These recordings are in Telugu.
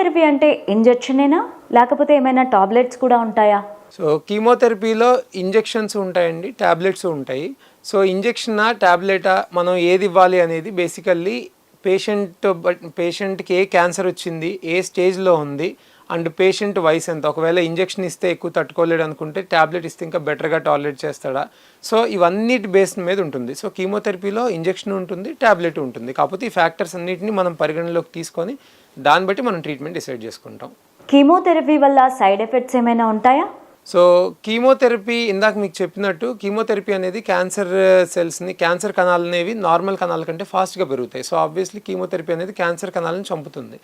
కీమోథెరపీ అంటే ఇంజెక్షనేనా లేకపోతే ఏమైనా టాబ్లెట్స్ కూడా ఉంటాయా? సో కీమోథెరపీలో ఇంజెక్షన్స్ ఉంటాయండి, టాబ్లెట్స్ ఉంటాయి. సో ఇంజెక్షనా టాబ్లెటా మనం ఏది ఇవ్వాలి అనేది బేసికల్లీ పేషెంట్కి ఏ క్యాన్సర్ వచ్చింది, ఏ స్టేజ్లో ఉంది అండ్ పేషెంట్ వయసు ఎంత. ఒకవేళ ఇంజెక్షన్ ఇస్తే ఎక్కువ తట్టుకోలేడు అనుకుంటే ట్యాబ్లెట్ ఇస్తే ఇంకా బెటర్గా టాలరేట్ చేస్తాడా. సో ఇవన్నిటి బేస్ మీద ఉంటుంది. సో కీమోథెరపీలో ఇంజెక్షన్ ఉంటుంది, ట్యాబ్లెట్ ఉంటుంది. కాకపోతే ఈ ఫ్యాక్టర్స్ అన్నిటిని మనం పరిగణలోకి తీసుకొని దాన్ని బట్టి మనం ట్రీట్మెంట్ డిసైడ్ చేసుకుంటాం. కీమోథెరపీ వల్ల సైడ్ ఎఫెక్ట్స్ ఏమైనా ఉంటాయా? సో కీమోథెరపీ ఇందాక మీకు చెప్పినట్టు కీమోథెరపీ అనేది క్యాన్సర్ సెల్స్ని, క్యాన్సర్ కణాలు అనేవి నార్మల్ కణాల కంటే ఫాస్ట్గా పెరుగుతాయి. సో ఆబ్వియస్లీ కీమోథెరపీ అనేది క్యాన్సర్ కణాలను చంపుతుంది.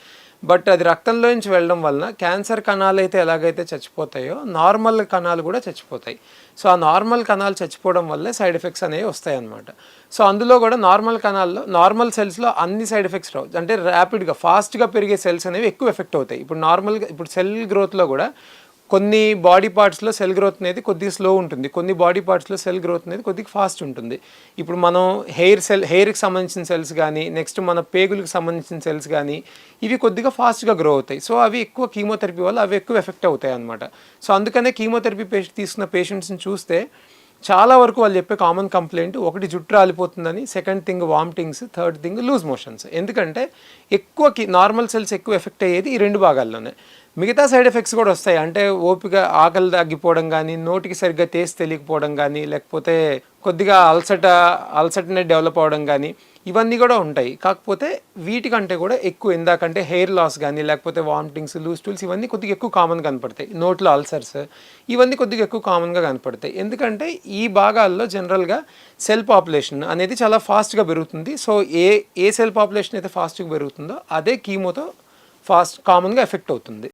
బట్ అది రక్తంలో నుంచి వెళ్ళడం వలన క్యాన్సర్ కణాలు అయితే ఎలాగైతే చచ్చిపోతాయో నార్మల్ కణాలు కూడా చచ్చిపోతాయి. సో ఆ నార్మల్ కణాలు చచ్చిపోవడం వల్లే సైడ్ ఎఫెక్ట్స్ అనేవి వస్తాయి అన్నమాట. సో అందులో కూడా నార్మల్ కణాల్లో, నార్మల్ సెల్స్లో అన్ని సైడ్ ఎఫెక్ట్స్ రావు. అంటే ర్యాపిడ్గా ఫాస్ట్గా పెరిగే సెల్స్ అనేవి ఎక్కువ ఎఫెక్ట్ అవుతాయి. ఇప్పుడు సెల్ గ్రోత్లో కూడా కొన్ని బాడీ పార్ట్స్లో సెల్ గ్రోత్ అనేది కొద్దిగా స్లో ఉంటుంది, కొన్ని బాడీ పార్ట్స్లో సెల్ గ్రోత్ అనేది కొద్దిగా ఫాస్ట్ ఉంటుంది. ఇప్పుడు మనం హెయిర్కి సంబంధించిన సెల్స్ కానీ, నెక్స్ట్ మన పేగులకు సంబంధించిన సెల్స్ కానీ ఇవి కొద్దిగా ఫాస్ట్గా గ్రో అవుతాయి. సో అవి ఎక్కువ కీమోథెరపీ వల్ల అవి ఎక్కువ ఎఫెక్ట్ అవుతాయి అన్నమాట. సో అందుకనే కీమోథెరపీ తీసుకున్న పేషెంట్స్ని చూస్తే చాలా వరకు వాళ్ళు చెప్పే కామన్ కంప్లైంట్ ఒకటి జుట్టు రాలిపోతుందని, second thing vomitings, third thing loose motions. ఎందుకంటే ఎక్కువ నార్మల్ సెల్స్ ఎక్కువ ఎఫెక్ట్ అయ్యేది ఈ రెండు భాగాల్లోనే. మిగతా సైడ్ ఎఫెక్ట్స్ కూడా వస్తాయి. అంటే ఓపిక, ఆకలి తగ్గిపోవడం కానీ, నోటికి సరిగ్గా టేస్ట్ తెలియకపోవడం కానీ, లేకపోతే కొద్దిగా అల్సటనే డెవలప్ అవ్వడం కానీ ఇవన్నీ కూడా ఉంటాయి. కాకపోతే వీటికంటే కూడా ఎక్కువ ఇందాకంటే హెయిర్ లాస్ కానీ, లేకపోతే వామిటింగ్స్, లూజ్ టూల్స్ ఇవన్నీ కొద్దిగా ఎక్కువ కామన్గా కనపడతాయి. నోట్లో అల్సర్స్ ఇవన్నీ కొద్దిగా ఎక్కువ కామన్గా కనపడతాయి. ఎందుకంటే ఈ భాగాల్లో జనరల్గా సెల్ పాపులేషన్ అనేది చాలా ఫాస్ట్గా పెరుగుతుంది. సో ఏ సెల్ పాపులేషన్ అయితే ఫాస్ట్గా పెరుగుతుందో అదే కీమోతో కామన్గా ఎఫెక్ట్ అవుతుంది.